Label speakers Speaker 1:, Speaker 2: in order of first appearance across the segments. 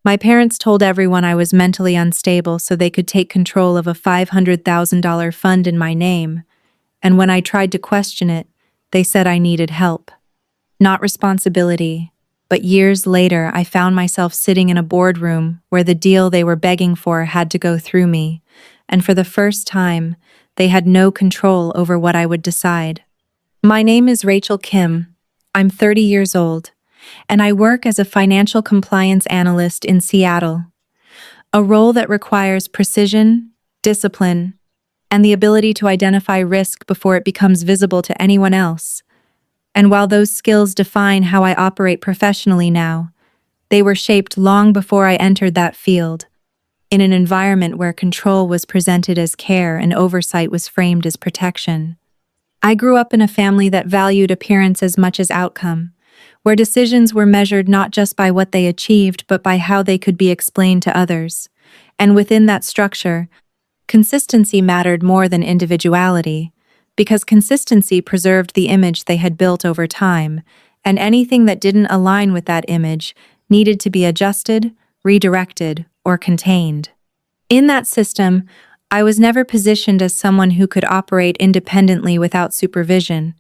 Speaker 1: My parents told everyone I was mentally unstable so they could take control of a $500,000 fund in my name, and when I tried to question it, they said I needed help. Not responsibility, but years later I found myself sitting in a boardroom where the deal they were begging for had to go through me, and for the first time, they had no control over what I would decide. My name is Rachel Kim. I'm 30 years old, and I work as a financial compliance analyst in Seattle, a role that requires precision, discipline, and the ability to identify risk before it becomes visible to anyone else. And while those skills define how I operate professionally now, they were shaped long before I entered that field, in an environment where control was presented as care and oversight was framed as protection. I grew up in a family that valued appearance as much as outcome, where decisions were measured not just by what they achieved but by how they could be explained to others. And within that structure, consistency mattered more than individuality, because consistency preserved the image they had built over time, and anything that didn't align with that image needed to be adjusted, redirected, or contained. In that system, I was never positioned as someone who could operate independently without supervision.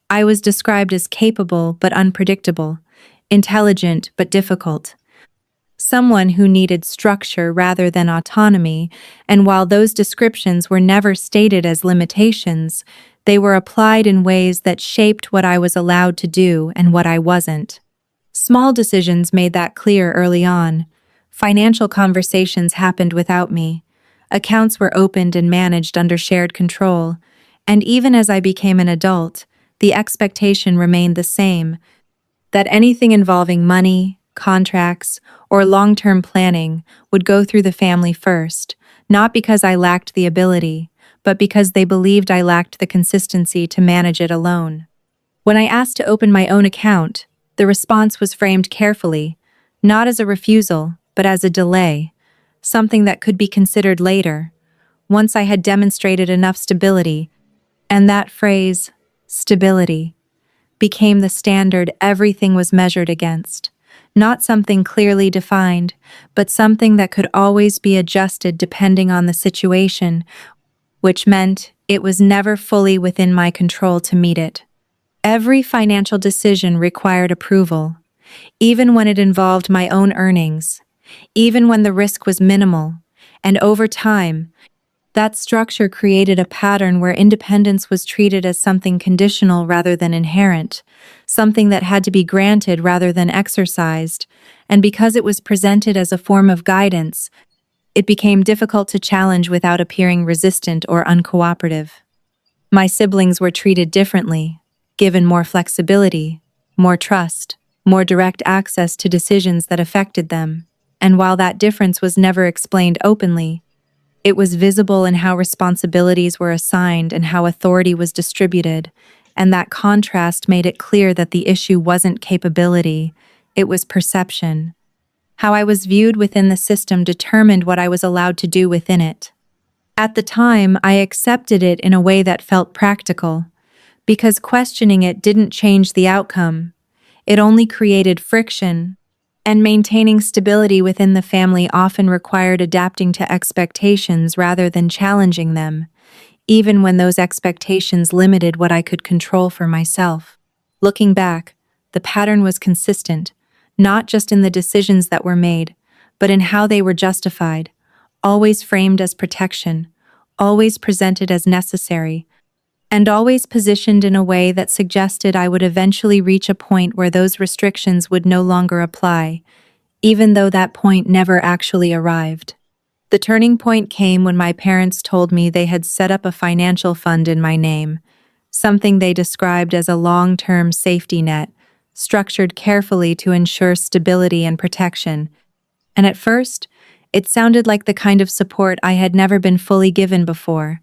Speaker 1: I was described as capable but unpredictable, intelligent but difficult, someone who needed structure rather than autonomy, and while those descriptions were never stated as limitations, they were applied in ways that shaped what I was allowed to do and what I wasn't. Small decisions made that clear early on. Financial conversations happened without me. Accounts were opened and managed under shared control, and even as I became an adult, the expectation remained the same, that anything involving money, contracts, or long-term planning would go through the family first, not because I lacked the ability, but because they believed I lacked the consistency to manage it alone. When I asked to open my own account, the response was framed carefully, not as a refusal, but as a delay, something that could be considered later, once I had demonstrated enough stability, and that phrase, stability, became the standard everything was measured against. Not something clearly defined, but something that could always be adjusted depending on the situation, which meant it was never fully within my control to meet it. Every financial decision required approval, even when it involved my own earnings, even when the risk was minimal, and over time, that structure created a pattern where independence was treated as something conditional rather than inherent, something that had to be granted rather than exercised, and because it was presented as a form of guidance, it became difficult to challenge without appearing resistant or uncooperative. My siblings were treated differently, given more flexibility, more trust, more direct access to decisions that affected them, and while that difference was never explained openly, it was visible in how responsibilities were assigned and how authority was distributed, and that contrast made it clear that the issue wasn't capability, it was perception. How I was viewed within the system determined what I was allowed to do within it. At the time, I accepted it in a way that felt practical, because questioning it didn't change the outcome. It only created friction, and maintaining stability within the family often required adapting to expectations rather than challenging them, even when those expectations limited what I could control for myself. Looking back, the pattern was consistent, not just in the decisions that were made, but in how they were justified, always framed as protection, always presented as necessary, and always positioned in a way that suggested I would eventually reach a point where those restrictions would no longer apply, even though that point never actually arrived. The turning point came when my parents told me they had set up a financial fund in my name, something they described as a long-term safety net, structured carefully to ensure stability and protection. And at first, it sounded like the kind of support I had never been fully given before,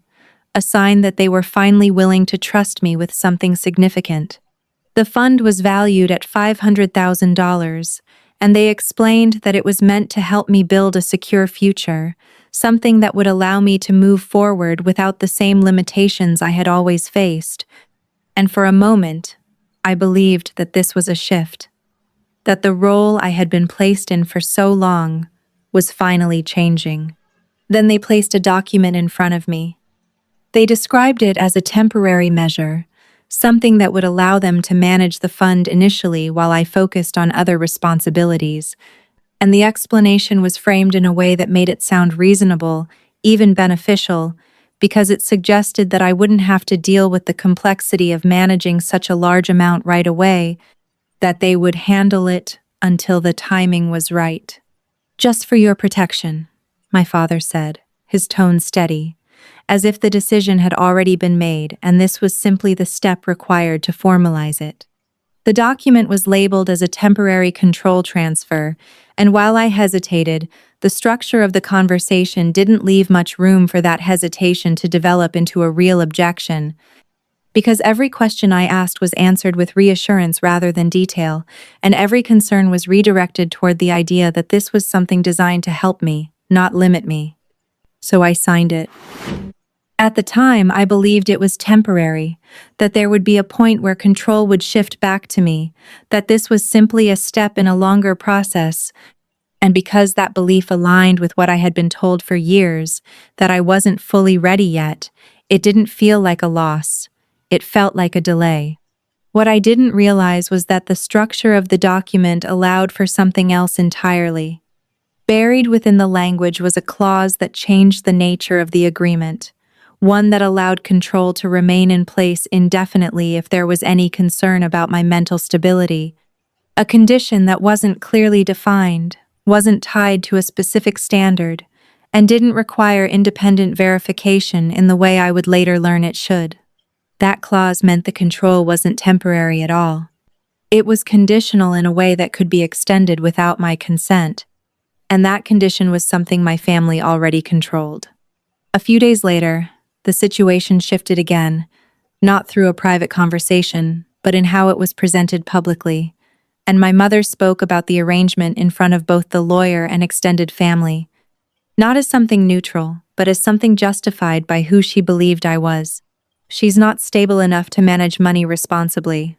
Speaker 1: a sign that they were finally willing to trust me with something significant. The fund was valued at $500,000, and they explained that it was meant to help me build a secure future, something that would allow me to move forward without the same limitations I had always faced. And for a moment, I believed that this was a shift, that the role I had been placed in for so long was finally changing. Then they placed a document in front of me. They described it as a temporary measure, something that would allow them to manage the fund initially while I focused on other responsibilities, and the explanation was framed in a way that made it sound reasonable, even beneficial, because it suggested that I wouldn't have to deal with the complexity of managing such a large amount right away, that they would handle it until the timing was right. "Just for your protection," my father said, his tone steady, as if the decision had already been made and this was simply the step required to formalize it. The document was labeled as a temporary control transfer, and while I hesitated, the structure of the conversation didn't leave much room for that hesitation to develop into a real objection, because every question I asked was answered with reassurance rather than detail, and every concern was redirected toward the idea that this was something designed to help me, not limit me. So I signed it. At the time, I believed it was temporary, that there would be a point where control would shift back to me, that this was simply a step in a longer process, and because that belief aligned with what I had been told for years, that I wasn't fully ready yet, it didn't feel like a loss. It felt like a delay. What I didn't realize was that the structure of the document allowed for something else entirely. Buried within the language was a clause that changed the nature of the agreement, one that allowed control to remain in place indefinitely if there was any concern about my mental stability, a condition that wasn't clearly defined, wasn't tied to a specific standard, and didn't require independent verification in the way I would later learn it should. That clause meant the control wasn't temporary at all. It was conditional in a way that could be extended without my consent, and that condition was something my family already controlled. A few days later, the situation shifted again, not through a private conversation, but in how it was presented publicly, and my mother spoke about the arrangement in front of both the lawyer and extended family, not as something neutral, but as something justified by who she believed I was. "She's not stable enough to manage money responsibly."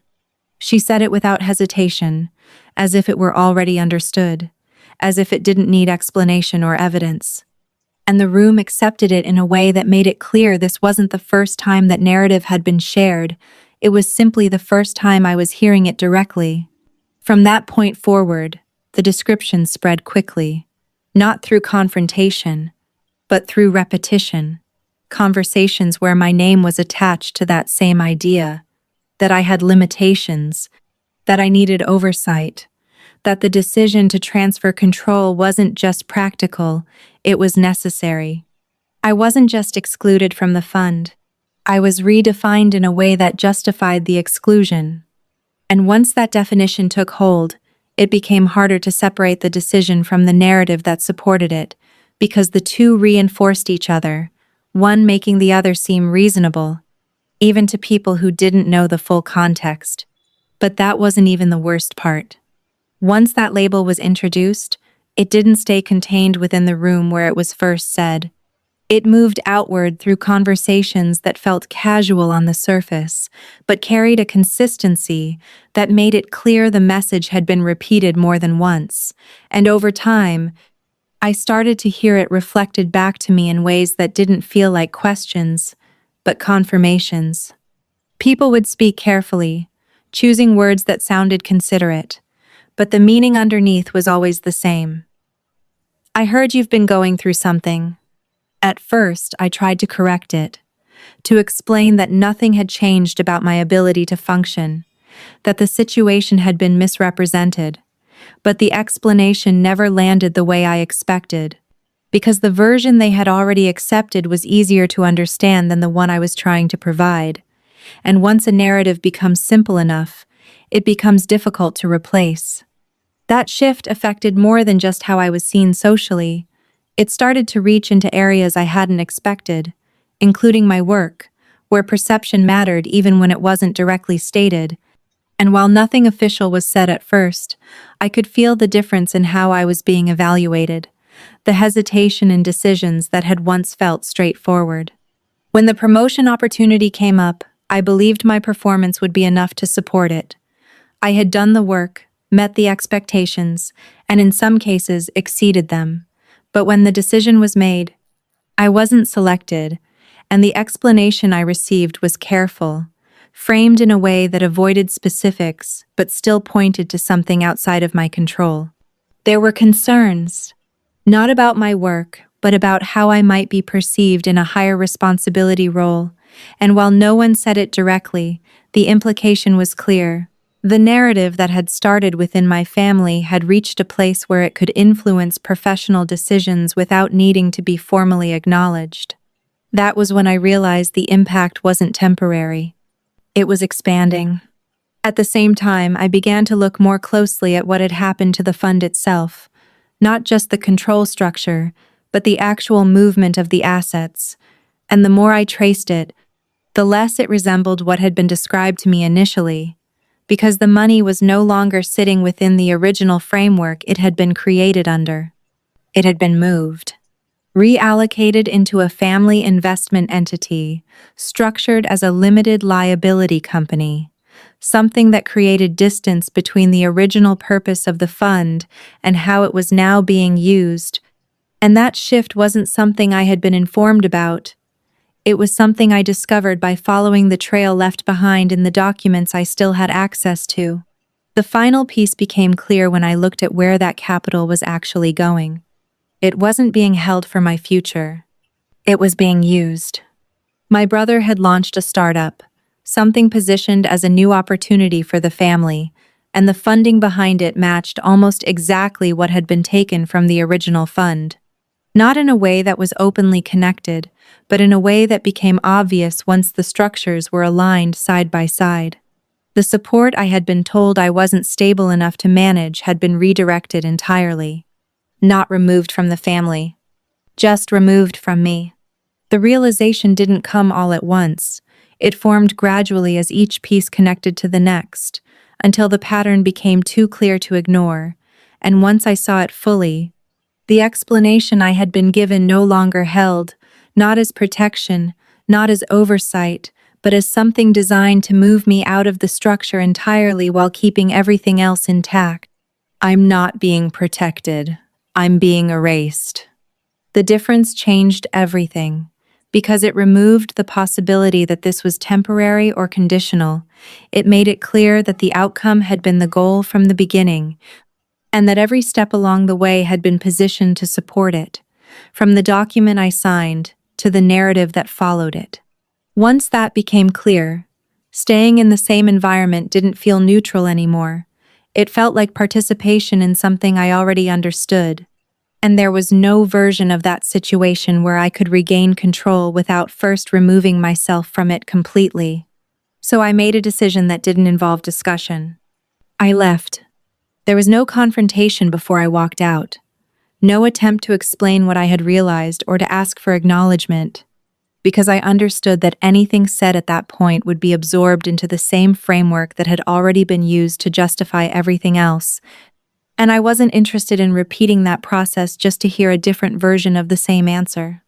Speaker 1: She said it without hesitation, as if it were already understood, as if it didn't need explanation or evidence. And the room accepted it in a way that made it clear this wasn't the first time that narrative had been shared, it was simply the first time I was hearing it directly. From that point forward, the description spread quickly, not through confrontation, but through repetition, conversations where my name was attached to that same idea, that I had limitations, that I needed oversight, that the decision to transfer control wasn't just practical, it was necessary. I wasn't just excluded from the fund. I was redefined in a way that justified the exclusion. And once that definition took hold, it became harder to separate the decision from the narrative that supported it, because the two reinforced each other, one making the other seem reasonable, even to people who didn't know the full context. But that wasn't even the worst part. Once that label was introduced, it didn't stay contained within the room where it was first said. It moved outward through conversations that felt casual on the surface, but carried a consistency that made it clear the message had been repeated more than once, and over time, I started to hear it reflected back to me in ways that didn't feel like questions, but confirmations. People would speak carefully, choosing words that sounded considerate, but the meaning underneath was always the same. "I heard you've been going through something." At first, I tried to correct it, to explain that nothing had changed about my ability to function, that the situation had been misrepresented, but the explanation never landed the way I expected, because the version they had already accepted was easier to understand than the one I was trying to provide. And once a narrative becomes simple enough, it becomes difficult to replace. That shift affected more than just how I was seen socially. It started to reach into areas I hadn't expected, including my work, where perception mattered even when it wasn't directly stated. And while nothing official was said at first, I could feel the difference in how I was being evaluated, the hesitation in decisions that had once felt straightforward. When the promotion opportunity came up, I believed my performance would be enough to support it. I had done the work, met the expectations, and in some cases exceeded them. But when the decision was made, I wasn't selected, and the explanation I received was careful, framed in a way that avoided specifics but still pointed to something outside of my control. There were concerns, not about my work, but about how I might be perceived in a higher responsibility role, and while no one said it directly, the implication was clear. The narrative that had started within my family had reached a place where it could influence professional decisions without needing to be formally acknowledged. That was when I realized the impact wasn't temporary. It was expanding. At the same time, I began to look more closely at what had happened to the fund itself, not just the control structure, but the actual movement of the assets. And the more I traced it, the less it resembled what had been described to me initially, because the money was no longer sitting within the original framework it had been created under. It had been moved, reallocated into a family investment entity, structured as a limited liability company, something that created distance between the original purpose of the fund and how it was now being used. And that shift wasn't something I had been informed about. It was something I discovered by following the trail left behind in the documents I still had access to. The final piece became clear when I looked at where that capital was actually going. It wasn't being held for my future. It was being used. My brother had launched a startup, something positioned as a new opportunity for the family, and the funding behind it matched almost exactly what had been taken from the original fund. Not in a way that was openly connected, but in a way that became obvious once the structures were aligned side by side. The support I had been told I wasn't stable enough to manage had been redirected entirely. Not removed from the family, just removed from me. The realization didn't come all at once. It formed gradually as each piece connected to the next, until the pattern became too clear to ignore, and once I saw it fully, the explanation I had been given no longer held, not as protection, not as oversight, but as something designed to move me out of the structure entirely while keeping everything else intact. I'm not being protected. I'm being erased. The difference changed everything, because it removed the possibility that this was temporary or conditional. It made it clear that the outcome had been the goal from the beginning, and that every step along the way had been positioned to support it, from the document I signed to the narrative that followed it. Once that became clear, staying in the same environment didn't feel neutral anymore. It felt like participation in something I already understood, and there was no version of that situation where I could regain control without first removing myself from it completely. So I made a decision that didn't involve discussion. I left. There was no confrontation before I walked out, no attempt to explain what I had realized or to ask for acknowledgement, because I understood that anything said at that point would be absorbed into the same framework that had already been used to justify everything else, and I wasn't interested in repeating that process just to hear a different version of the same answer.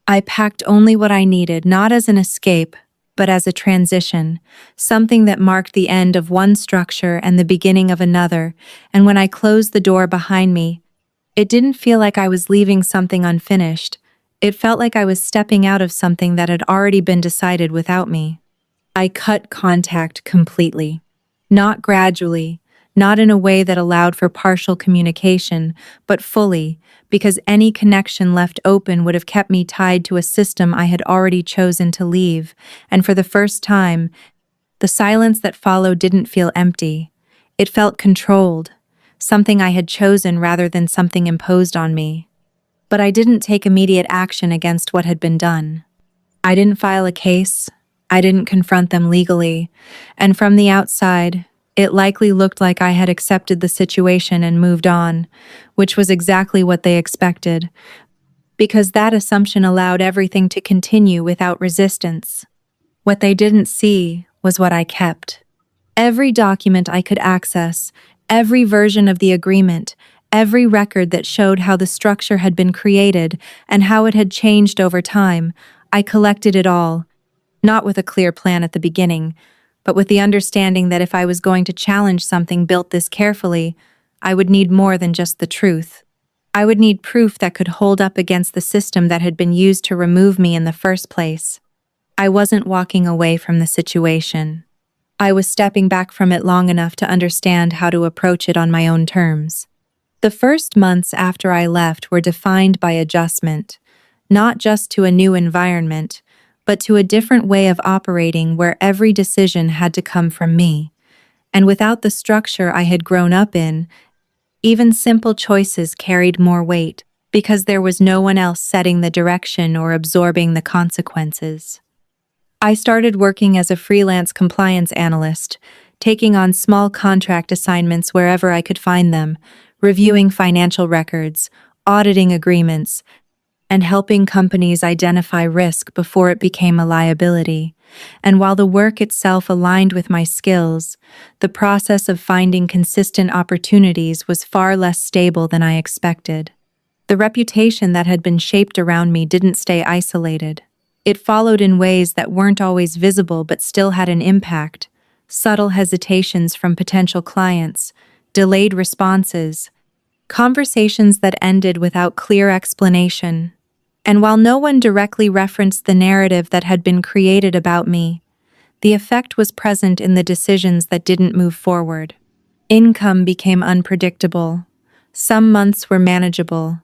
Speaker 1: I packed only what I needed, not as an escape, but as a transition, something that marked the end of one structure and the beginning of another, and when I closed the door behind me, it didn't feel like I was leaving something unfinished. It felt like I was stepping out of something that had already been decided without me. I cut contact completely. Not gradually, not in a way that allowed for partial communication, but fully, because any connection left open would have kept me tied to a system I had already chosen to leave, and for the first time, the silence that followed didn't feel empty. It felt controlled, something I had chosen rather than something imposed on me. But I didn't take immediate action against what had been done. I didn't file a case, I didn't confront them legally, and from the outside, it likely looked like I had accepted the situation and moved on, which was exactly what they expected, because that assumption allowed everything to continue without resistance. What they didn't see was what I kept. Every document I could access, every version of the agreement, every record that showed how the structure had been created and how it had changed over time, I collected it all, not with a clear plan at the beginning, but with the understanding that if I was going to challenge something built this carefully, I would need more than just the truth. I would need proof that could hold up against the system that had been used to remove me in the first place. I wasn't walking away from the situation. I was stepping back from it long enough to understand how to approach it on my own terms. The first months after I left were defined by adjustment, not just to a new environment, but to a different way of operating where every decision had to come from me. And without the structure I had grown up in, even simple choices carried more weight because there was no one else setting the direction or absorbing the consequences. I started working as a freelance compliance analyst, taking on small contract assignments wherever I could find them, reviewing financial records, auditing agreements, and helping companies identify risk before it became a liability. And while the work itself aligned with my skills, the process of finding consistent opportunities was far less stable than I expected. The reputation that had been shaped around me didn't stay isolated. It followed in ways that weren't always visible but still had an impact. Subtle hesitations from potential clients, delayed responses, conversations that ended without clear explanation. And while no one directly referenced the narrative that had been created about me, the effect was present in the decisions that didn't move forward. Income became unpredictable. Some months were manageable.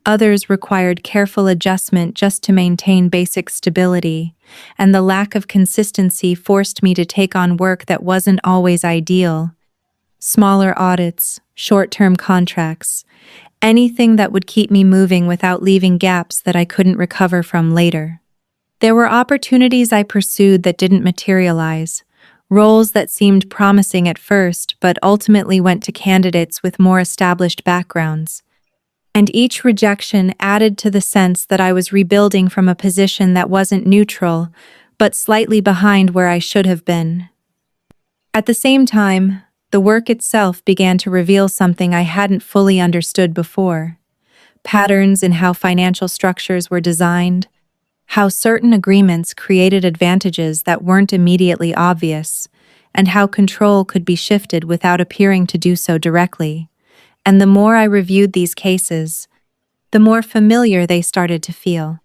Speaker 1: Others required careful adjustment just to maintain basic stability, and the lack of consistency forced me to take on work that wasn't always ideal. Smaller audits, short-term contracts, anything that would keep me moving without leaving gaps that I couldn't recover from later. There were opportunities I pursued that didn't materialize, roles that seemed promising at first but ultimately went to candidates with more established backgrounds. And each rejection added to the sense that I was rebuilding from a position that wasn't neutral, but slightly behind where I should have been. At the same time, the work itself began to reveal something I hadn't fully understood before. Patterns in how financial structures were designed, how certain agreements created advantages that weren't immediately obvious, and how control could be shifted without appearing to do so directly. And the more I reviewed these cases, the more familiar they started to feel.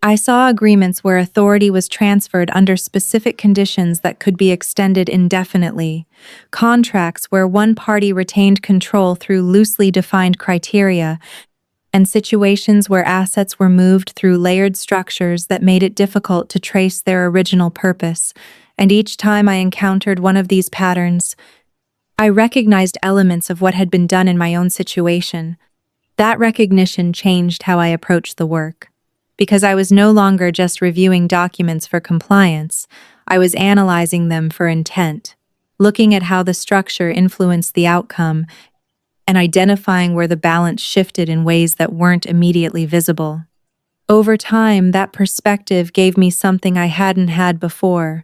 Speaker 1: I saw agreements where authority was transferred under specific conditions that could be extended indefinitely, contracts where one party retained control through loosely defined criteria, and situations where assets were moved through layered structures that made it difficult to trace their original purpose. And each time I encountered one of these patterns, I recognized elements of what had been done in my own situation. That recognition changed how I approached the work. Because I was no longer just reviewing documents for compliance, I was analyzing them for intent, looking at how the structure influenced the outcome, and identifying where the balance shifted in ways that weren't immediately visible. Over time, that perspective gave me something I hadn't had before,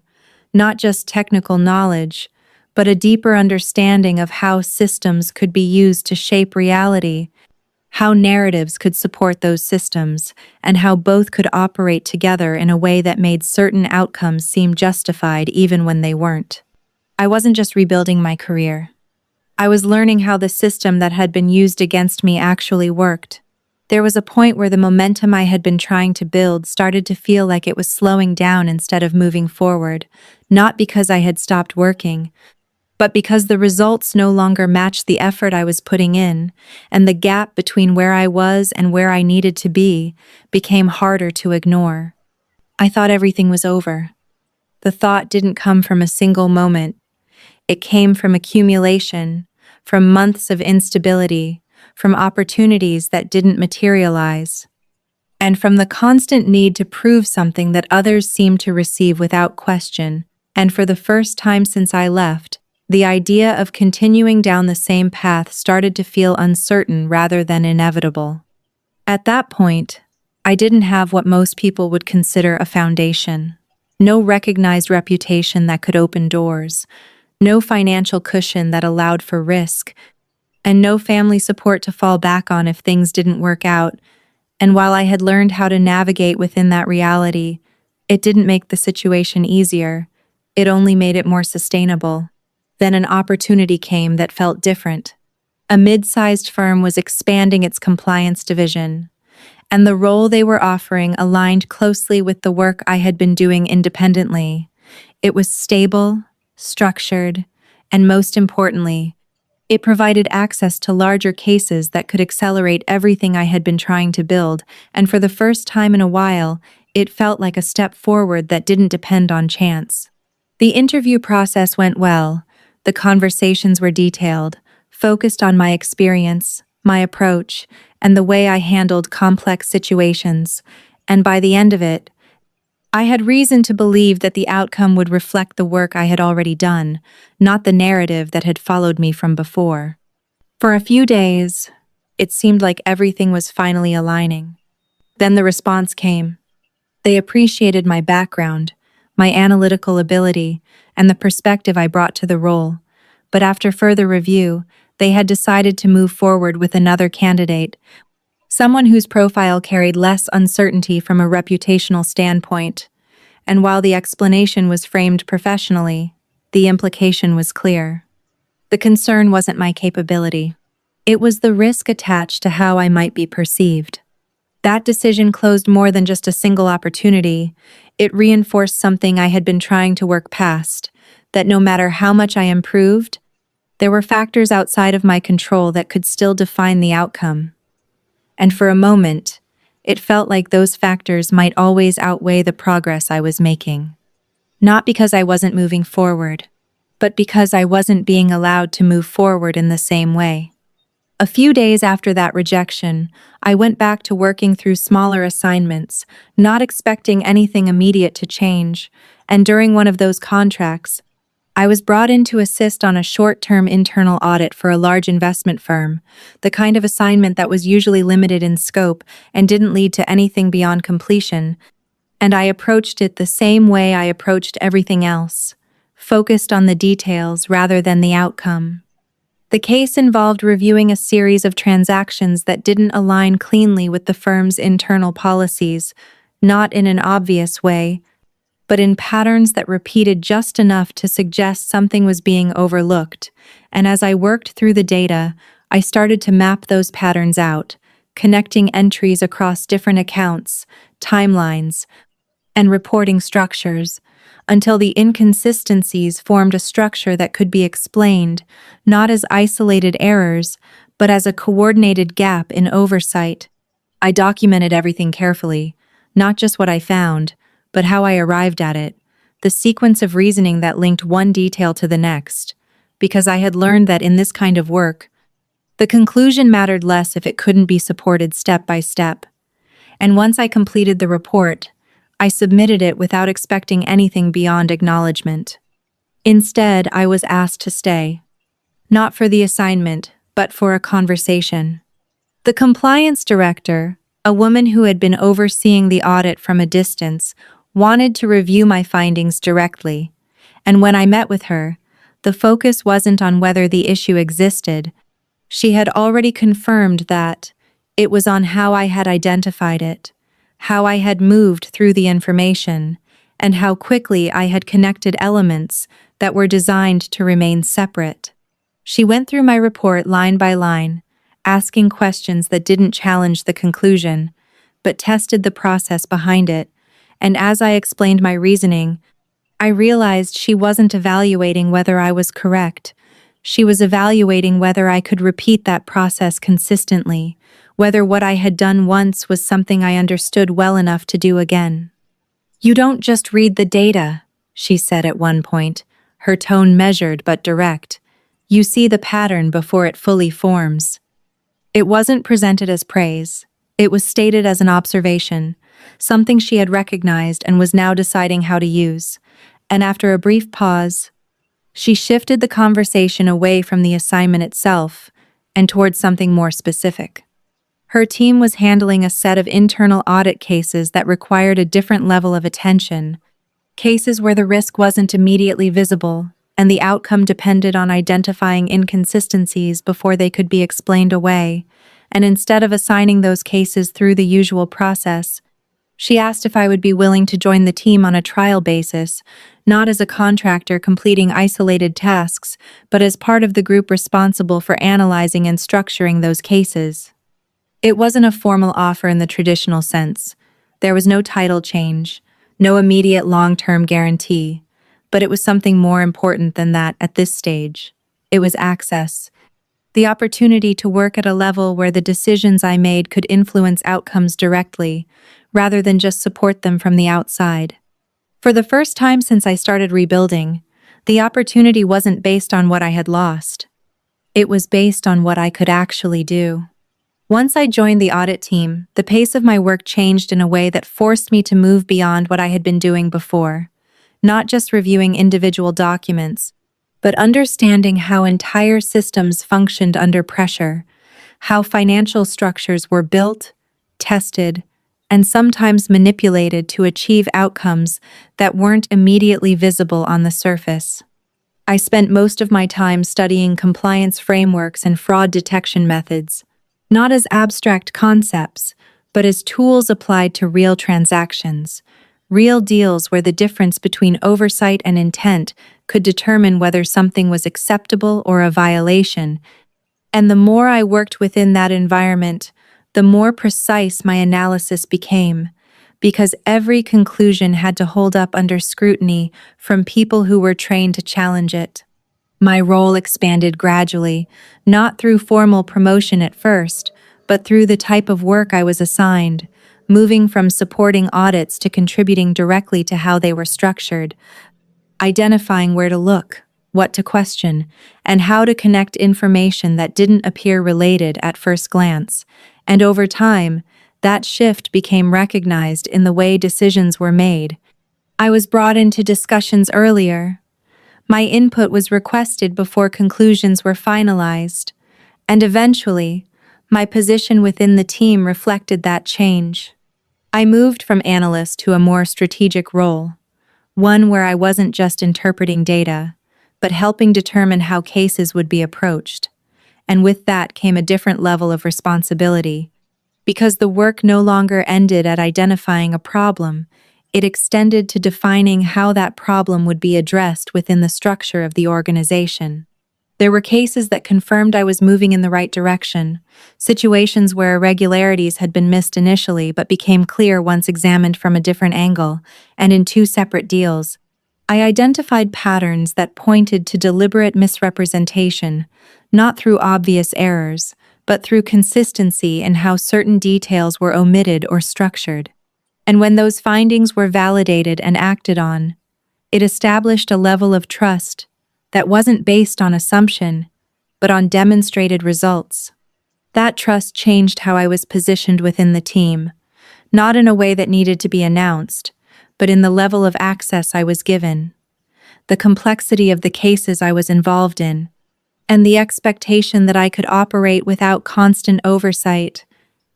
Speaker 1: not just technical knowledge, but a deeper understanding of how systems could be used to shape reality, how narratives could support those systems, and how both could operate together in a way that made certain outcomes seem justified even when they weren't. I wasn't just rebuilding my career. I was learning how the system that had been used against me actually worked. There was a point where the momentum I had been trying to build started to feel like it was slowing down instead of moving forward, not because I had stopped working, but because the results no longer matched the effort I was putting in, and the gap between where I was and where I needed to be became harder to ignore. I thought everything was over. The thought didn't come from a single moment. It came from accumulation, from months of instability, from opportunities that didn't materialize, and from the constant need to prove something that others seemed to receive without question. And for the first time since I left, the idea of continuing down the same path started to feel uncertain rather than inevitable. At that point, I didn't have what most people would consider a foundation. No recognized reputation that could open doors, no financial cushion that allowed for risk, and no family support to fall back on if things didn't work out. And while I had learned how to navigate within that reality, it didn't make the situation easier. It only made it more sustainable. Then an opportunity came that felt different. A mid-sized firm was expanding its compliance division, and the role they were offering aligned closely with the work I had been doing independently. It was stable, structured, and most importantly, it provided access to larger cases that could accelerate everything I had been trying to build, and for the first time in a while, it felt like a step forward that didn't depend on chance. The interview process went well. The conversations were detailed, focused on my experience, my approach, and the way I handled complex situations, and by the end of it, I had reason to believe that the outcome would reflect the work I had already done, not the narrative that had followed me from before. For a few days, it seemed like everything was finally aligning. Then the response came. They appreciated my background, my analytical ability, and the perspective I brought to the role. But after further review, they had decided to move forward with another candidate, someone whose profile carried less uncertainty from a reputational standpoint. And while the explanation was framed professionally, the implication was clear. The concern wasn't my capability. It was the risk attached to how I might be perceived. That decision closed more than just a single opportunity. It reinforced something I had been trying to work past, that no matter how much I improved, there were factors outside of my control that could still define the outcome. And for a moment, it felt like those factors might always outweigh the progress I was making. Not because I wasn't moving forward, but because I wasn't being allowed to move forward in the same way. A few days after that rejection, I went back to working through smaller assignments, not expecting anything immediate to change, and during one of those contracts, I was brought in to assist on a short-term internal audit for a large investment firm, the kind of assignment that was usually limited in scope and didn't lead to anything beyond completion, and I approached it the same way I approached everything else, focused on the details rather than the outcome. The case involved reviewing a series of transactions that didn't align cleanly with the firm's internal policies, not in an obvious way, but in patterns that repeated just enough to suggest something was being overlooked. And as I worked through the data, I started to map those patterns out, connecting entries across different accounts, timelines, and reporting structures, until the inconsistencies formed a structure that could be explained, not as isolated errors, but as a coordinated gap in oversight. I documented everything carefully, not just what I found, but how I arrived at it, the sequence of reasoning that linked one detail to the next, because I had learned that in this kind of work, the conclusion mattered less if it couldn't be supported step by step. And once I completed the report, I submitted it without expecting anything beyond acknowledgement. Instead, I was asked to stay. Not for the assignment, but for a conversation. The compliance director, a woman who had been overseeing the audit from a distance, wanted to review my findings directly. And when I met with her, the focus wasn't on whether the issue existed. She had already confirmed that it was on how I had identified it, how I had moved through the information, and how quickly I had connected elements that were designed to remain separate. She went through my report line by line, asking questions that didn't challenge the conclusion, but tested the process behind it, and as I explained my reasoning, I realized she wasn't evaluating whether I was correct. She was evaluating whether I could repeat that process consistently, whether what I had done once was something I understood well enough to do again. "You don't just read the data," she said at one point, her tone measured but direct. "You see the pattern before it fully forms." It wasn't presented as praise. It was stated as an observation, something she had recognized and was now deciding how to use. And after a brief pause, she shifted the conversation away from the assignment itself and towards something more specific. Her team was handling a set of internal audit cases that required a different level of attention, cases where the risk wasn't immediately visible, and the outcome depended on identifying inconsistencies before they could be explained away. And instead of assigning those cases through the usual process, She asked if I would be willing to join the team on a trial basis, not as a contractor completing isolated tasks, but as part of the group responsible for analyzing and structuring those cases. It wasn't a formal offer in the traditional sense. There was no title change, no immediate long-term guarantee, but it was something more important than that at this stage. It was access. The opportunity to work at a level where the decisions I made could influence outcomes directly, rather than just support them from the outside. For the first time since I started rebuilding, the opportunity wasn't based on what I had lost. It was based on what I could actually do. Once I joined the audit team, the pace of my work changed in a way that forced me to move beyond what I had been doing before, not just reviewing individual documents, but understanding how entire systems functioned under pressure, how financial structures were built, tested, and sometimes manipulated to achieve outcomes that weren't immediately visible on the surface. I spent most of my time studying compliance frameworks and fraud detection methods, not as abstract concepts, but as tools applied to real transactions, real deals where the difference between oversight and intent could determine whether something was acceptable or a violation. And the more I worked within that environment, the more precise my analysis became, because every conclusion had to hold up under scrutiny from people who were trained to challenge it. My role expanded gradually, not through formal promotion at first, but through the type of work I was assigned, moving from supporting audits to contributing directly to how they were structured, identifying where to look, what to question, and how to connect information that didn't appear related at first glance. And over time, that shift became recognized in the way decisions were made. I was brought into discussions earlier. My input was requested before conclusions were finalized, and eventually, my position within the team reflected that change. I moved from analyst to a more strategic role, one where I wasn't just interpreting data, but helping determine how cases would be approached. And with that came a different level of responsibility, because the work no longer ended at identifying a problem. It extended to defining how that problem would be addressed within the structure of the organization. There were cases that confirmed I was moving in the right direction, situations where irregularities had been missed initially but became clear once examined from a different angle, and in two separate deals. I identified patterns that pointed to deliberate misrepresentation, not through obvious errors, but through consistency in how certain details were omitted or structured. And when those findings were validated and acted on, it established a level of trust that wasn't based on assumption, but on demonstrated results. That trust changed how I was positioned within the team, not in a way that needed to be announced, but in the level of access I was given, the complexity of the cases I was involved in, and the expectation that I could operate without constant oversight.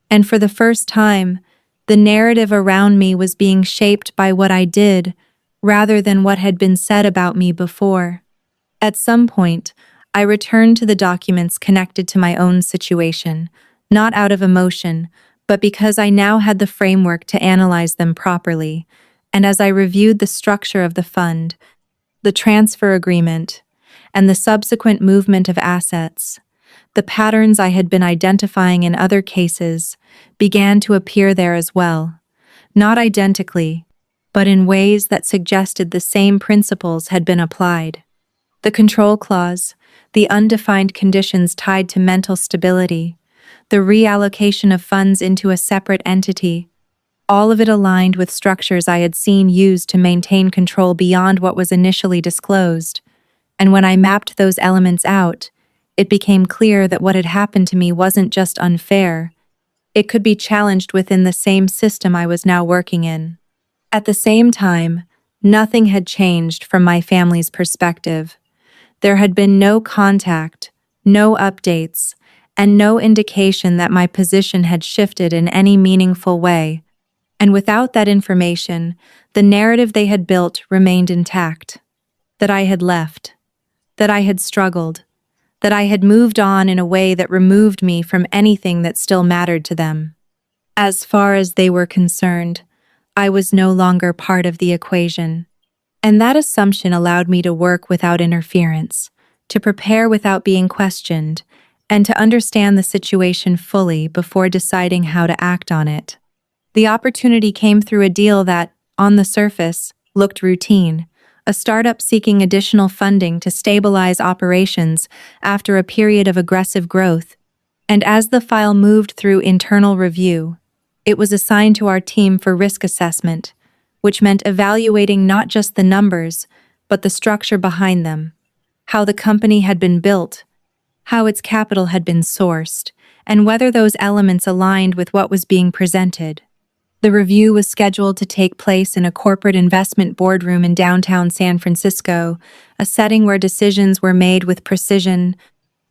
Speaker 1: And for the first time, the narrative around me was being shaped by what I did, rather than what had been said about me before. At some point, I returned to the documents connected to my own situation, not out of emotion, but because I now had the framework to analyze them properly. And as I reviewed the structure of the fund, the transfer agreement, and the subsequent movement of assets, the patterns I had been identifying in other cases began to appear there as well, not identically, but in ways that suggested the same principles had been applied. The control clause, the undefined conditions tied to mental stability, the reallocation of funds into a separate entity, all of it aligned with structures I had seen used to maintain control beyond what was initially disclosed. And when I mapped those elements out, it became clear that what had happened to me wasn't just unfair. It could be challenged within the same system I was now working in. At the same time, nothing had changed from my family's perspective. There had been no contact, no updates, and no indication that my position had shifted in any meaningful way. And without that information, the narrative they had built remained intact. That I had left, that I had struggled, that I had moved on in a way that removed me from anything that still mattered to them. As far as they were concerned, I was no longer part of the equation. And that assumption allowed me to work without interference, to prepare without being questioned, and to understand the situation fully before deciding how to act on it. The opportunity came through a deal that, on the surface, looked routine, a startup seeking additional funding to stabilize operations after a period of aggressive growth. And as the file moved through internal review, it was assigned to our team for risk assessment, which meant evaluating not just the numbers, but the structure behind them, how the company had been built, how its capital had been sourced, and whether those elements aligned with what was being presented. The review was scheduled to take place in a corporate investment boardroom in downtown San Francisco, a setting where decisions were made with precision,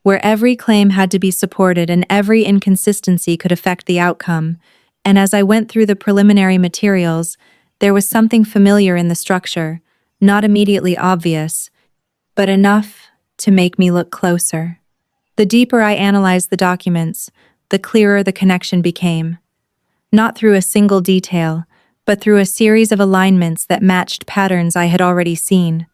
Speaker 1: where every claim had to be supported and every inconsistency could affect the outcome. And as I went through the preliminary materials, there was something familiar in the structure, not immediately obvious, but enough to make me look closer. The deeper I analyzed the documents, the clearer the connection became. Not through a single detail, but through a series of alignments that matched patterns I had already seen.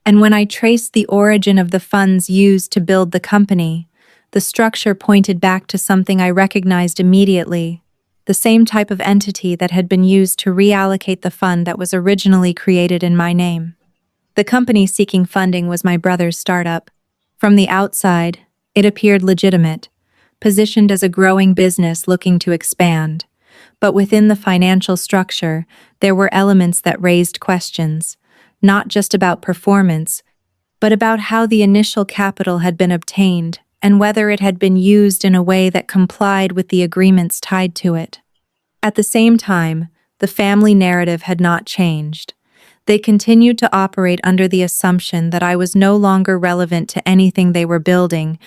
Speaker 1: And when I traced the origin of the funds used to build the company, the structure pointed back to something I recognized immediately, the same type of entity that had been used to reallocate the fund that was originally created in my name. The company seeking funding was my brother's startup. From the outside, it appeared legitimate, positioned as a growing business looking to expand. But within the financial structure, there were elements that raised questions, not just about performance, but about how the initial capital had been obtained and whether it had been used in a way that complied with the agreements tied to it. At the same time, the family narrative had not changed. They continued to operate under the assumption that I was no longer relevant to anything they were building,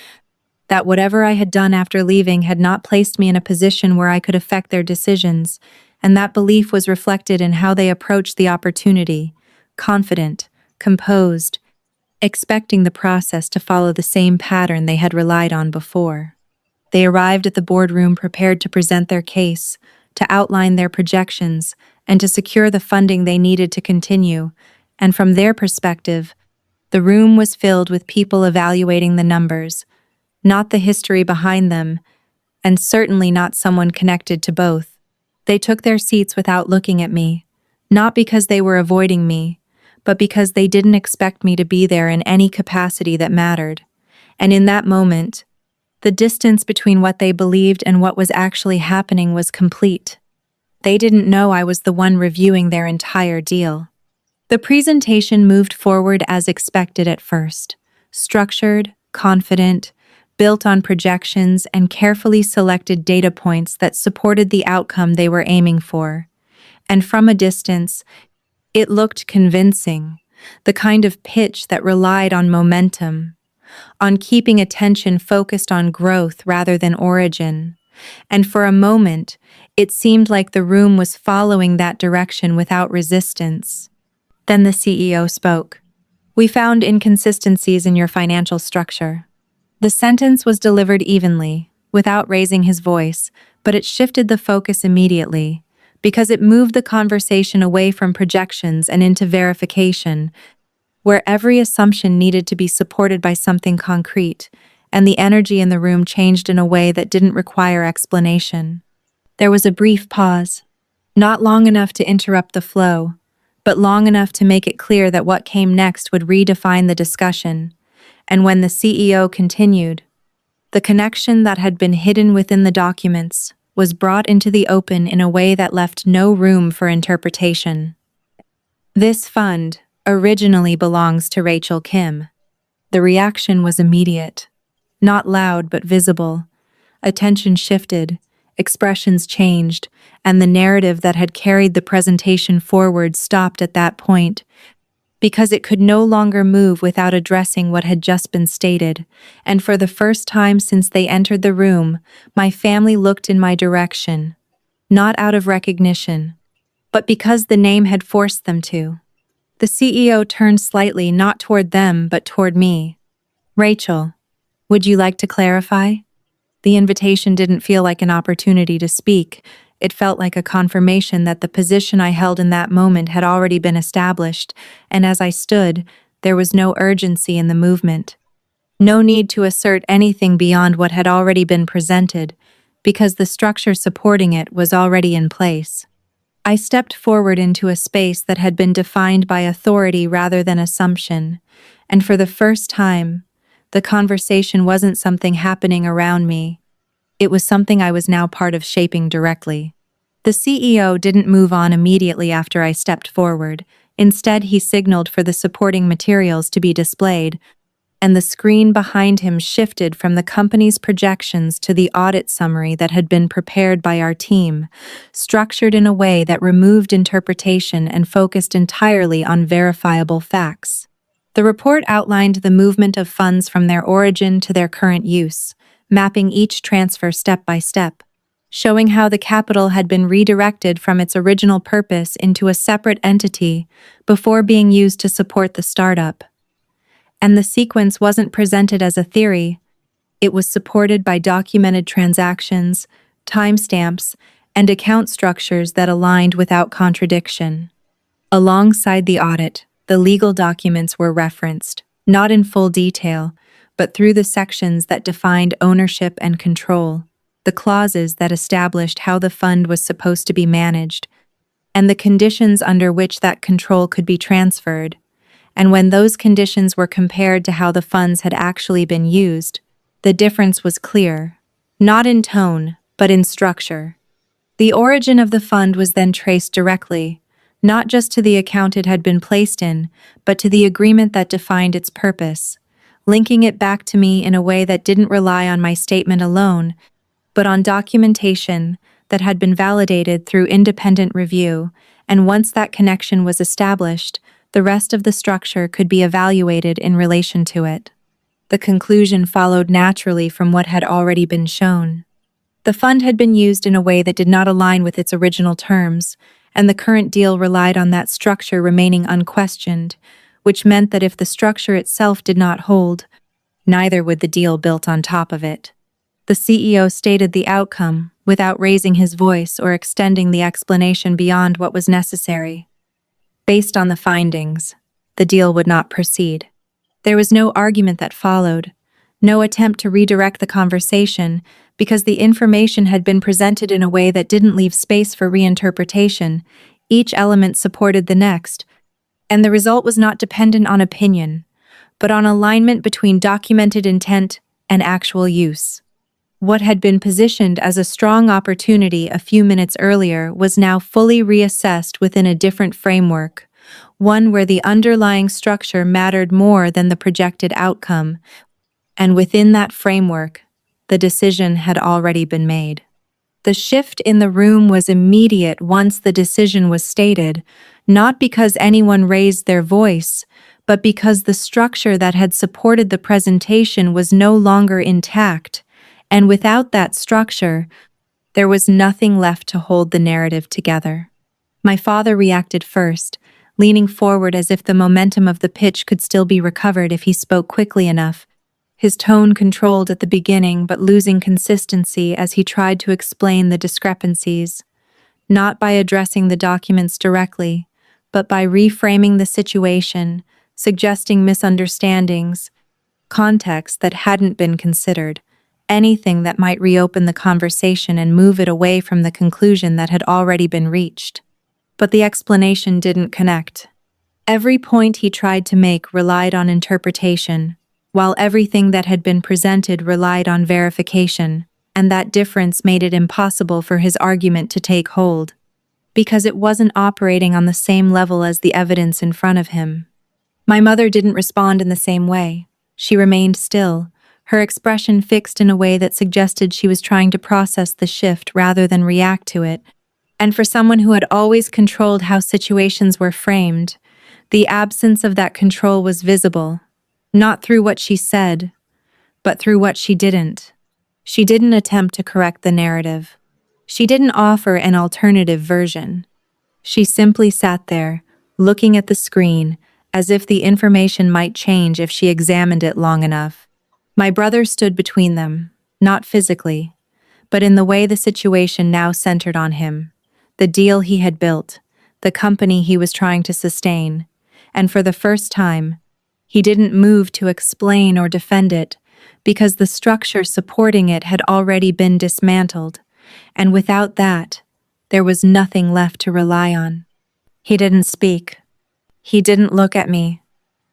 Speaker 1: that whatever I had done after leaving had not placed me in a position where I could affect their decisions, and that belief was reflected in how they approached the opportunity, confident, composed, expecting the process to follow the same pattern they had relied on before. They arrived at the boardroom prepared to present their case, to outline their projections, and to secure the funding they needed to continue, and from their perspective, the room was filled with people evaluating the numbers, not the history behind them, and certainly not someone connected to both. They took their seats without looking at me, not because they were avoiding me, but because they didn't expect me to be there in any capacity that mattered. And in that moment, the distance between what they believed and what was actually happening was complete. They didn't know I was the one reviewing their entire deal. The presentation moved forward as expected at first, structured, confident, built on projections and carefully selected data points that supported the outcome they were aiming for. And from a distance, it looked convincing, the kind of pitch that relied on momentum, on keeping attention focused on growth rather than origin. And for a moment, it seemed like the room was following that direction without resistance. Then the CEO spoke. "We found inconsistencies in your financial structure." The sentence was delivered evenly, without raising his voice, but it shifted the focus immediately, because it moved the conversation away from projections and into verification, where every assumption needed to be supported by something concrete, and the energy in the room changed in a way that didn't require explanation. There was a brief pause, not long enough to interrupt the flow, but long enough to make it clear that what came next would redefine the discussion. And when the CEO continued, the connection that had been hidden within the documents was brought into the open in a way that left no room for interpretation. "This fund originally belongs to Rachel Kim." The reaction was immediate, not loud but visible. Attention shifted, expressions changed, and the narrative that had carried the presentation forward stopped at that point, because it could no longer move without addressing what had just been stated, and for the first time since they entered the room, my family looked in my direction, not out of recognition, but because the name had forced them to. The CEO turned slightly not toward them but toward me. "Rachel, would you like to clarify?" The invitation didn't feel like an opportunity to speak. It felt like a confirmation that the position I held in that moment had already been established, and as I stood, there was no urgency in the movement. No need to assert anything beyond what had already been presented, because the structure supporting it was already in place. I stepped forward into a space that had been defined by authority rather than assumption, and for the first time, the conversation wasn't something happening around me. It was something I was now part of shaping directly. The CEO didn't move on immediately after I stepped forward. Instead, he signaled for the supporting materials to be displayed, and the screen behind him shifted from the company's projections to the audit summary that had been prepared by our team, structured in a way that removed interpretation and focused entirely on verifiable facts. The report outlined the movement of funds from their origin to their current use, mapping each transfer step by step, showing how the capital had been redirected from its original purpose into a separate entity before being used to support the startup. And the sequence wasn't presented as a theory. It was supported by documented transactions, timestamps, and account structures that aligned without contradiction. Alongside the audit, the legal documents were referenced, not in full detail, but through the sections that defined ownership and control, the clauses that established how the fund was supposed to be managed, and the conditions under which that control could be transferred. And when those conditions were compared to how the funds had actually been used, the difference was clear, not in tone, but in structure. The origin of the fund was then traced directly, not just to the account it had been placed in, but to the agreement that defined its purpose, linking it back to me in a way that didn't rely on my statement alone, but on documentation that had been validated through independent review, and once that connection was established, the rest of the structure could be evaluated in relation to it. The conclusion followed naturally from what had already been shown. The fund had been used in a way that did not align with its original terms, and the current deal relied on that structure remaining unquestioned, which meant that if the structure itself did not hold, neither would the deal built on top of it. The CEO stated the outcome without raising his voice or extending the explanation beyond what was necessary. Based on the findings, the deal would not proceed. There was no argument that followed, no attempt to redirect the conversation, because the information had been presented in a way that didn't leave space for reinterpretation. Each element supported the next, and the result was not dependent on opinion, but on alignment between documented intent and actual use. What had been positioned as a strong opportunity a few minutes earlier was now fully reassessed within a different framework, one where the underlying structure mattered more than the projected outcome, and within that framework, the decision had already been made. The shift in the room was immediate once the decision was stated, not because anyone raised their voice, but because the structure that had supported the presentation was no longer intact, and without that structure, there was nothing left to hold the narrative together. My father reacted first, leaning forward as if the momentum of the pitch could still be recovered if he spoke quickly enough, his tone controlled at the beginning but losing consistency as he tried to explain the discrepancies, not by addressing the documents directly, but by reframing the situation, suggesting misunderstandings, context that hadn't been considered, anything that might reopen the conversation and move it away from the conclusion that had already been reached. But the explanation didn't connect. Every point he tried to make relied on interpretation, while everything that had been presented relied on verification, and that difference made it impossible for his argument to take hold, because it wasn't operating on the same level as the evidence in front of him. My mother didn't respond in the same way. She remained still, her expression fixed in a way that suggested she was trying to process the shift rather than react to it. And for someone who had always controlled how situations were framed, the absence of that control was visible, not through what she said, but through what she didn't. She didn't attempt to correct the narrative. She didn't offer an alternative version. She simply sat there, looking at the screen, as if the information might change if she examined it long enough. My brother stood between them, not physically, but in the way the situation now centered on him, the deal he had built, the company he was trying to sustain, and for the first time, he didn't move to explain or defend it because the structure supporting it had already been dismantled, and without that, there was nothing left to rely on. He didn't speak. He didn't look at me.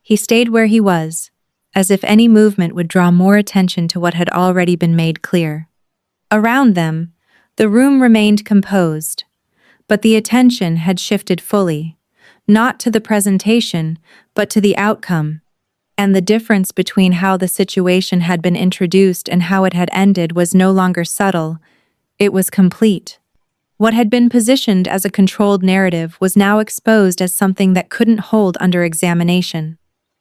Speaker 1: He stayed where he was, as if any movement would draw more attention to what had already been made clear. Around them, the room remained composed, but the attention had shifted fully, not to the presentation, but to the outcome. And the difference between how the situation had been introduced and how it had ended was no longer subtle, it was complete. What had been positioned as a controlled narrative was now exposed as something that couldn't hold under examination.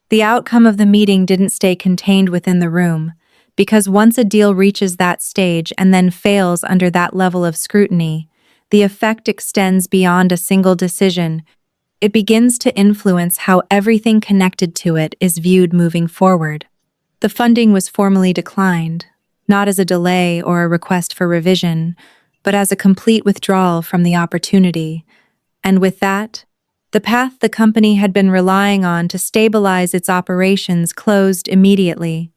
Speaker 1: The outcome of the meeting didn't stay contained within the room, because once a deal reaches that stage and then fails under that level of scrutiny, the effect extends beyond a single decision. It begins to influence how everything connected to it is viewed moving forward. The funding was formally declined, not as a delay or a request for revision, but as a complete withdrawal from the opportunity. And with that, the path the company had been relying on to stabilize its operations closed immediately,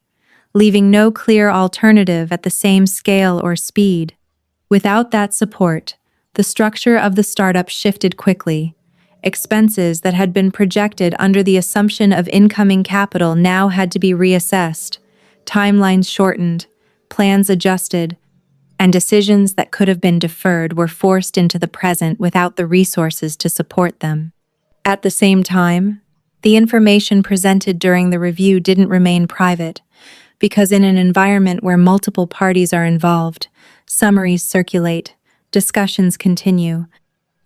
Speaker 1: leaving no clear alternative at the same scale or speed. Without that support, the structure of the startup shifted quickly. Expenses that had been projected under the assumption of incoming capital now had to be reassessed, timelines shortened, plans adjusted, and decisions that could have been deferred were forced into the present without the resources to support them. At the same time, the information presented during the review didn't remain private, because in an environment where multiple parties are involved, summaries circulate, discussions continue,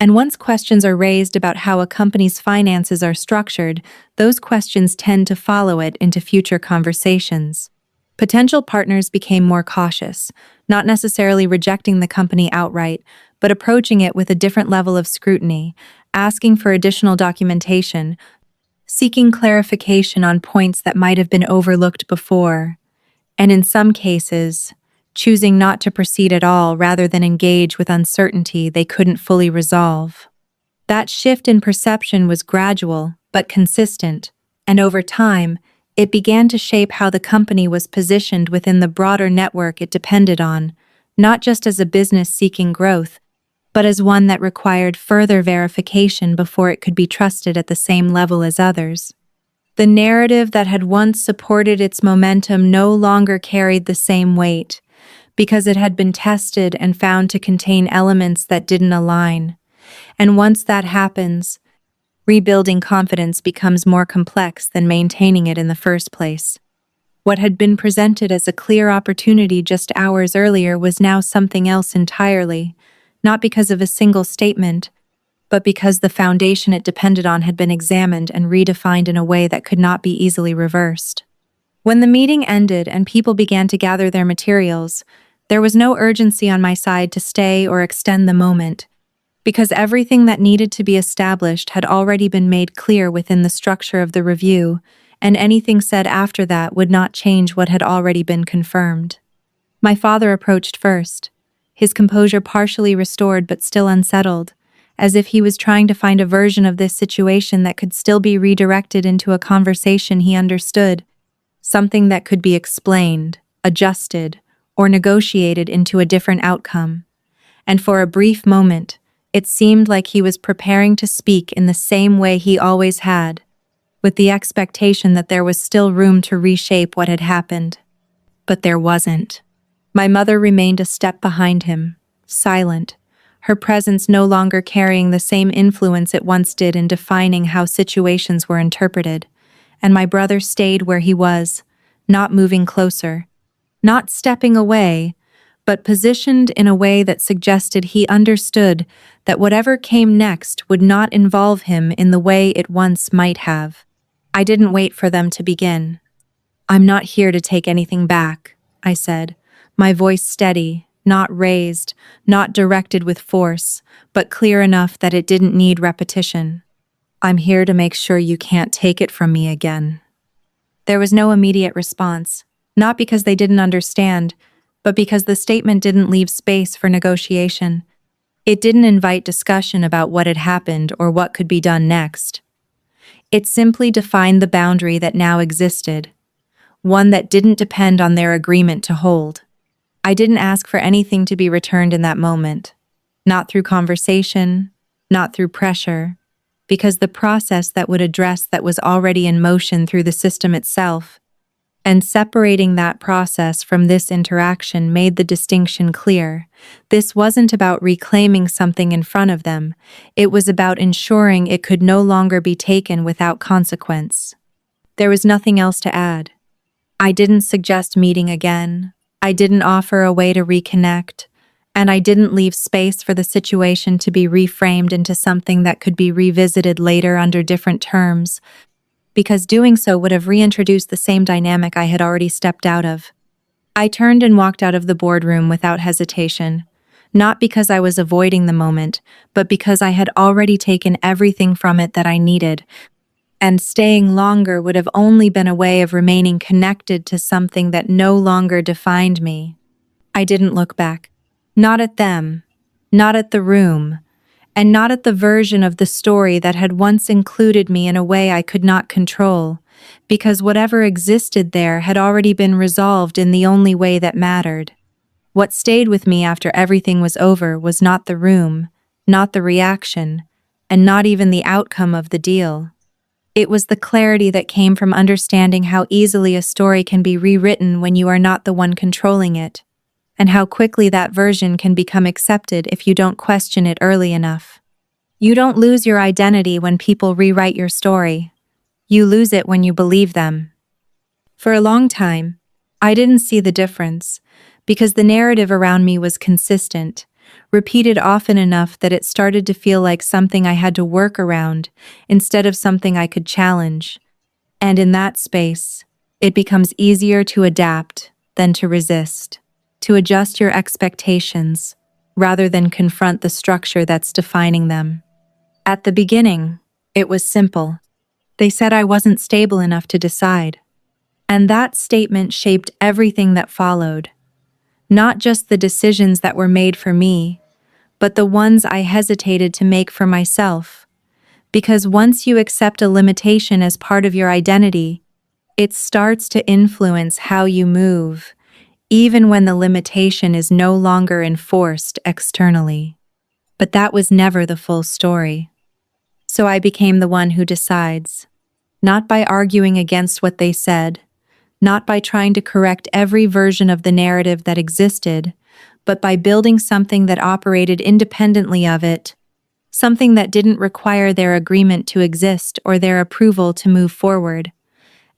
Speaker 1: and once questions are raised about how a company's finances are structured, those questions tend to follow it into future conversations. Potential partners became more cautious, not necessarily rejecting the company outright, but approaching it with a different level of scrutiny, asking for additional documentation, seeking clarification on points that might have been overlooked before, and in some cases, choosing not to proceed at all rather than engage with uncertainty they couldn't fully resolve. That shift in perception was gradual but consistent, and over time, it began to shape how the company was positioned within the broader network it depended on, not just as a business seeking growth, but as one that required further verification before it could be trusted at the same level as others. The narrative that had once supported its momentum no longer carried the same weight, because it had been tested and found to contain elements that didn't align. And once that happens, rebuilding confidence becomes more complex than maintaining it in the first place. What had been presented as a clear opportunity just hours earlier was now something else entirely, not because of a single statement, but because the foundation it depended on had been examined and redefined in a way that could not be easily reversed. When the meeting ended and people began to gather their materials, there was no urgency on my side to stay or extend the moment, because everything that needed to be established had already been made clear within the structure of the review, and anything said after that would not change what had already been confirmed. My father approached first, his composure partially restored but still unsettled, as if he was trying to find a version of this situation that could still be redirected into a conversation he understood, something that could be explained, adjusted, or negotiated into a different outcome. And for a brief moment, it seemed like he was preparing to speak in the same way he always had, with the expectation that there was still room to reshape what had happened. But there wasn't. My mother remained a step behind him, silent, her presence no longer carrying the same influence it once did in defining how situations were interpreted, and my brother stayed where he was, not moving closer, not stepping away, but positioned in a way that suggested he understood that whatever came next would not involve him in the way it once might have. I didn't wait for them to begin. "I'm not here to take anything back," I said, my voice steady, not raised, not directed with force, but clear enough that it didn't need repetition. "I'm here to make sure you can't take it from me again." There was no immediate response, not because they didn't understand, but because the statement didn't leave space for negotiation. It didn't invite discussion about what had happened or what could be done next. It simply defined the boundary that now existed, one that didn't depend on their agreement to hold. I didn't ask for anything to be returned in that moment, not through conversation, not through pressure, because the process that would address that was already in motion through the system itself. And separating that process from this interaction made the distinction clear. This wasn't about reclaiming something in front of them. It was about ensuring it could no longer be taken without consequence. There was nothing else to add. I didn't suggest meeting again. I didn't offer a way to reconnect. And I didn't leave space for the situation to be reframed into something that could be revisited later under different terms, because doing so would have reintroduced the same dynamic I had already stepped out of. I turned and walked out of the boardroom without hesitation, not because I was avoiding the moment, but because I had already taken everything from it that I needed, and staying longer would have only been a way of remaining connected to something that no longer defined me. I didn't look back. Not at them, not at the room, and not at the version of the story that had once included me in a way I could not control, because whatever existed there had already been resolved in the only way that mattered. What stayed with me after everything was over was not the room, not the reaction, and not even the outcome of the deal. It was the clarity that came from understanding how easily a story can be rewritten when you are not the one controlling it, and how quickly that version can become accepted if you don't question it early enough. You don't lose your identity when people rewrite your story. You lose it when you believe them. For a long time, I didn't see the difference, because the narrative around me was consistent, repeated often enough that it started to feel like something I had to work around instead of something I could challenge. And in that space, it becomes easier to adapt than to resist, to adjust your expectations, rather than confront the structure that's defining them. At the beginning, it was simple. They said I wasn't stable enough to decide. And that statement shaped everything that followed. Not just the decisions that were made for me, but the ones I hesitated to make for myself. Because once you accept a limitation as part of your identity, it starts to influence how you move, even when the limitation is no longer enforced externally. But that was never the full story. So I became the one who decides, not by arguing against what they said, not by trying to correct every version of the narrative that existed, but by building something that operated independently of it, something that didn't require their agreement to exist or their approval to move forward.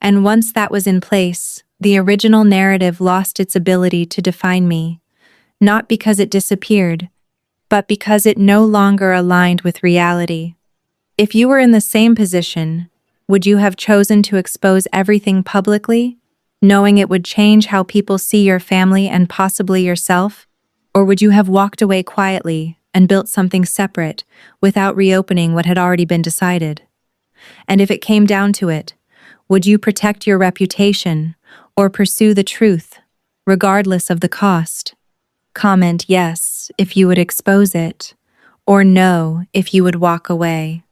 Speaker 1: And once that was in place, the original narrative lost its ability to define me, not because it disappeared, but because it no longer aligned with reality. If you were in the same position, would you have chosen to expose everything publicly, knowing it would change how people see your family and possibly yourself? Or would you have walked away quietly and built something separate without reopening what had already been decided? And if it came down to it, would you protect your reputation or pursue the truth, regardless of the cost? Comment yes if you would expose it, or no if you would walk away.